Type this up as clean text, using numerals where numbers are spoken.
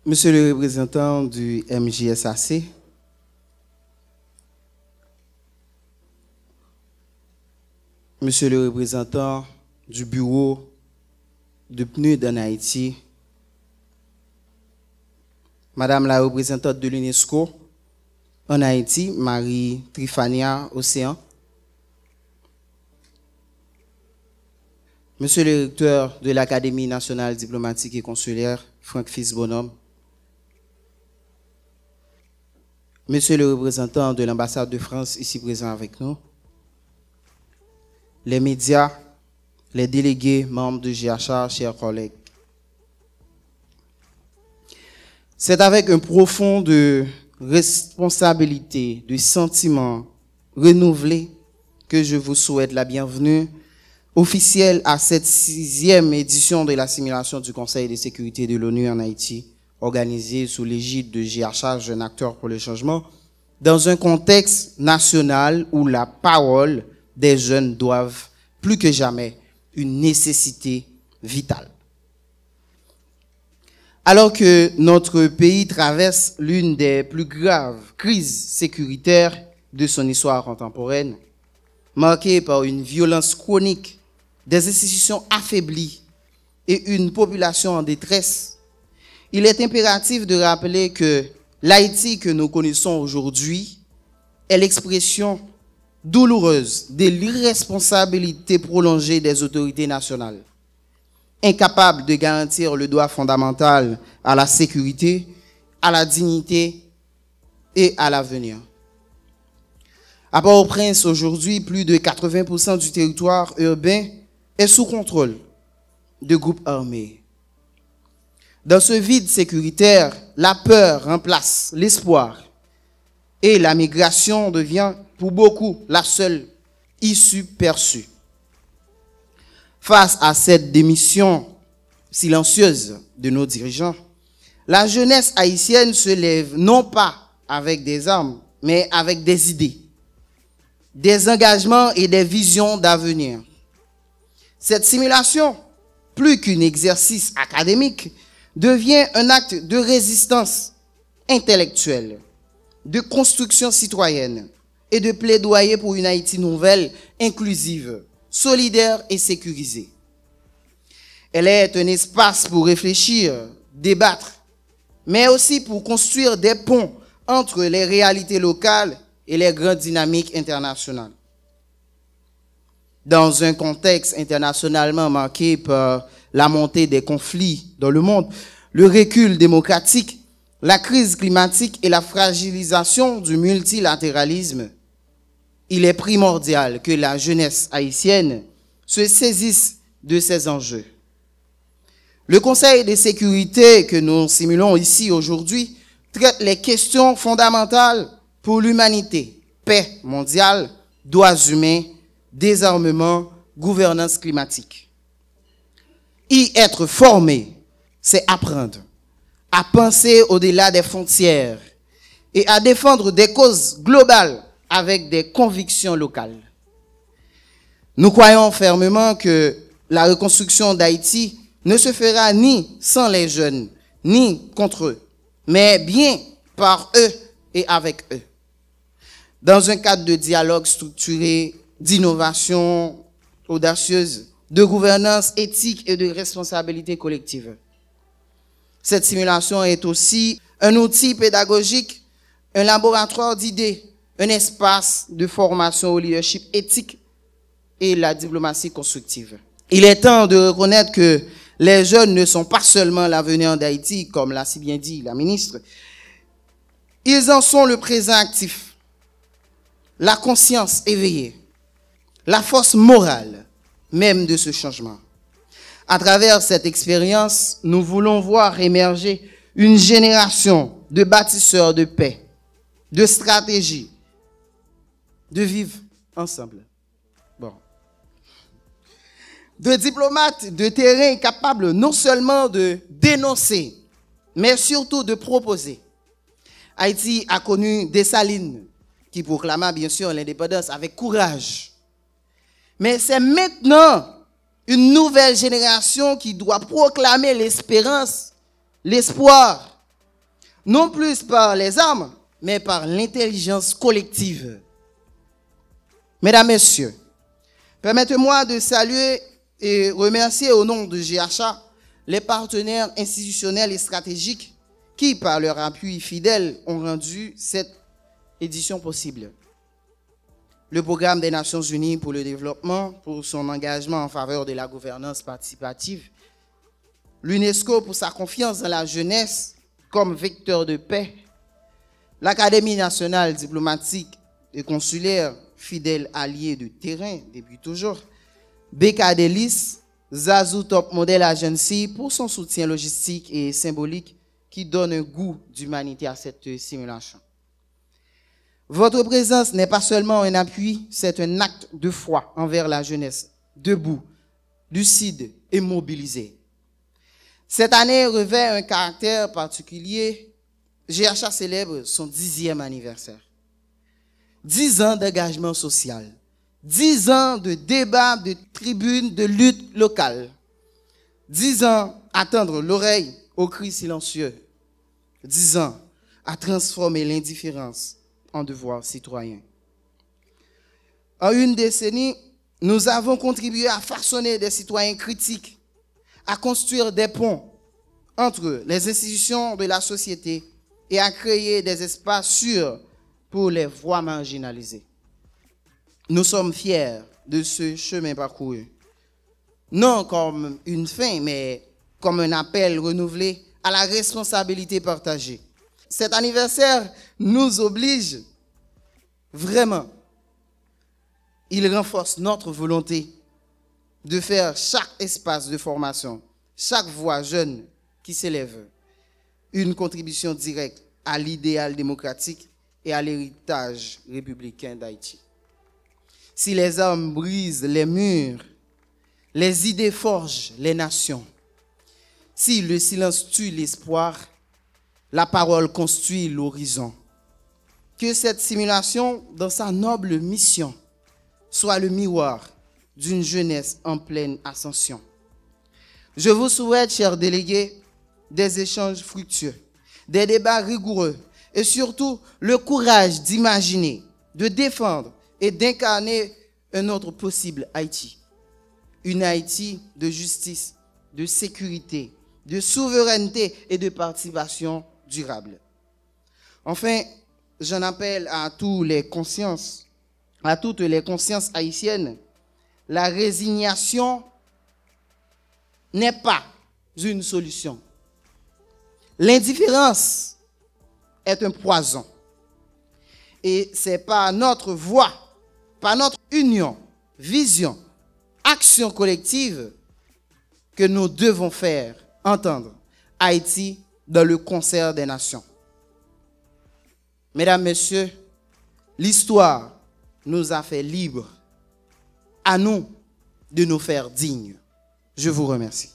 Monsieur le représentant du MJSAC, Monsieur le représentant du bureau de PNUD en Haïti, Madame la représentante de l'UNESCO en Haïti, Marie Trifania Océan, Monsieur le recteur de l'Académie nationale diplomatique et consulaire, Franck Fils-Bonhomme, Monsieur le représentant de l'ambassade de France ici présent avec nous, les médias, les délégués, membres de GHA, chers collègues. C'est avec un profond de responsabilité, de sentiment renouvelé que je vous souhaite la bienvenue officielle à cette 6e édition de la simulation du Conseil de sécurité de l'ONU en Haïti, organisée sous l'égide de GHA, Jeune Acteur pour le Changement, dans un contexte national où la parole des jeunes doivent plus que jamais une nécessité vitale. Alors que notre pays traverse l'une des plus graves crises sécuritaires de son histoire contemporaine, marquée par une violence chronique, des institutions affaiblies et une population en détresse, il est impératif de rappeler que l'Haïti que nous connaissons aujourd'hui est l'expression douloureuse de l'irresponsabilité prolongée des autorités nationales, incapables de garantir le droit fondamental à la sécurité, à la dignité et à l'avenir. À Port-au-Prince, aujourd'hui, plus de 80% du territoire urbain est sous contrôle de groupes armés. Dans ce vide sécuritaire, la peur remplace l'espoir et la migration devient pour beaucoup la seule issue perçue. Face à cette démission silencieuse de nos dirigeants, la jeunesse haïtienne se lève non pas avec des armes, mais avec des idées, des engagements et des visions d'avenir. Cette simulation, plus qu'un exercice académique, devient un acte de résistance intellectuelle, de construction citoyenne et de plaidoyer pour une Haïti nouvelle, inclusive, solidaire et sécurisée. Elle est un espace pour réfléchir, débattre, mais aussi pour construire des ponts entre les réalités locales et les grandes dynamiques internationales. Dans un contexte internationalement marqué par la montée des conflits dans le monde, le recul démocratique, la crise climatique et la fragilisation du multilatéralisme, il est primordial que la jeunesse haïtienne se saisisse de ces enjeux. Le Conseil de sécurité que nous simulons ici aujourd'hui traite les questions fondamentales pour l'humanité: paix mondiale, droits humains, désarmement, gouvernance climatique. Y être formé, c'est apprendre à penser au-delà des frontières et à défendre des causes globales avec des convictions locales. Nous croyons fermement que la reconstruction d'Haïti ne se fera ni sans les jeunes, ni contre eux, mais bien par eux et avec eux. Dans un cadre de dialogue structuré, d'innovation audacieuse, de gouvernance éthique et de responsabilité collective. Cette simulation est aussi un outil pédagogique, un laboratoire d'idées, un espace de formation au leadership éthique et la diplomatie constructive. Il est temps de reconnaître que les jeunes ne sont pas seulement l'avenir d'Haïti, comme l'a si bien dit la ministre. Ils en sont le présent actif, la conscience éveillée, la force morale même de ce changement. À travers cette expérience, nous voulons voir émerger une génération de bâtisseurs de paix, de stratégie, de vivre ensemble. De diplomates de terrain capables non seulement de dénoncer, mais surtout de proposer. Haïti a connu Dessalines, qui proclama bien sûr l'indépendance avec courage. Mais c'est maintenant une nouvelle génération qui doit proclamer l'espérance, l'espoir non plus par les armes, mais par l'intelligence collective. Mesdames, Messieurs, permettez-moi de saluer et remercier au nom de GHA les partenaires institutionnels et stratégiques qui, par leur appui fidèle, ont rendu cette édition possible. Le Programme des Nations Unies pour le développement, pour son engagement en faveur de la gouvernance participative, l'UNESCO pour sa confiance dans la jeunesse comme vecteur de paix, l'Académie nationale diplomatique et consulaire, fidèle allié de terrain depuis toujours, BKDELIS, Zazu Top Model Agency pour son soutien logistique et symbolique qui donne un goût d'humanité à cette simulation. Votre présence n'est pas seulement un appui, c'est un acte de foi envers la jeunesse, debout, lucide et mobilisée. Cette année revêt un caractère particulier. GHA célèbre son 10e anniversaire. 10 ans d'engagement social. 10 ans de débats, de tribunes, de lutte locale. 10 ans à tendre l'oreille aux cris silencieux. 10 ans à transformer l'indifférence en devoir citoyen. En une décennie, nous avons contribué à façonner des citoyens critiques, à construire des ponts entre les institutions de la société et à créer des espaces sûrs pour les voix marginalisées. Nous sommes fiers de ce chemin parcouru, non comme une fin, mais comme un appel renouvelé à la responsabilité partagée. Cet anniversaire nous oblige vraiment. Il renforce notre volonté de faire chaque espace de formation, chaque voix jeune qui s'élève, une contribution directe à l'idéal démocratique et à l'héritage républicain d'Haïti. Si les armes brisent les murs, les idées forgent les nations. Si le silence tue l'espoir, la parole construit l'horizon. Que cette simulation, dans sa noble mission, soit le miroir d'une jeunesse en pleine ascension. Je vous souhaite, chers délégués, des échanges fructueux, des débats rigoureux et surtout le courage d'imaginer, de défendre et d'incarner un autre possible Haïti. Une Haïti de justice, de sécurité, de souveraineté et de participation durable. Enfin, j'en appelle à toutes les consciences haïtiennes. La résignation n'est pas une solution. L'indifférence est un poison. Et c'est par notre voix, par notre union, vision, action collective que nous devons faire entendre Haïti dans le concert des nations. Mesdames, Messieurs, l'histoire nous a fait libres. À nous de nous faire dignes. Je vous remercie.